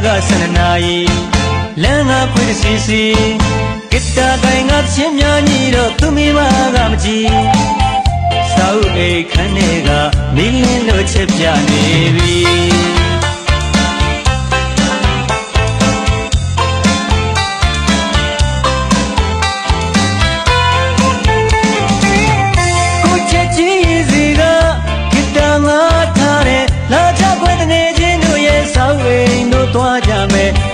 ga sananai langa pui si kita kai nga chin mya ni ro tumi ma ga ma ji sau ai khan ne ga milin lo chet pya ne bi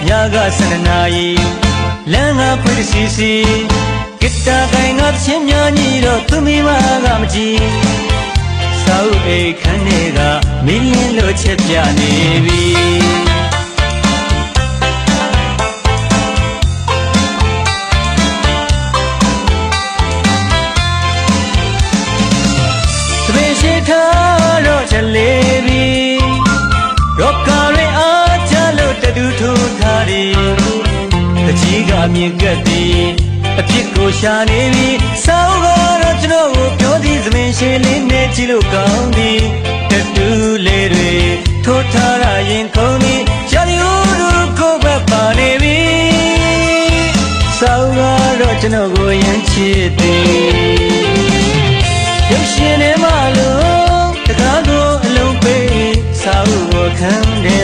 Yaga sananai langa pui si kita kai nga chin mya ni ro tumi ma ga ma ji sau ai khan ne ga milin lo chet pya ne bi twe she tha ro jalebi rokka re a cha lo tadu thu tha riတကြီးကမြင်ကပ်သည်အဖြစ်ကိုရှာနေပြီစောင်းကတော့ကျွန်တော်ကိုပြောသည်သမင်ရှည်လေးနဲ့ကြည့်လို့ကောင်းသည်တတူလေးတွေထိုးထားရရင်ခုံသည်ရာဒီယိုတို့ကိုပဲပါနေပြီစောင်းကတော့ကျွန်တော်ကိုရမ်းချစ်သည်ရုပ်ရှင်ထဲမှာလို့တကားကိုအလုံးပေးစောင်းကိုခံတယ်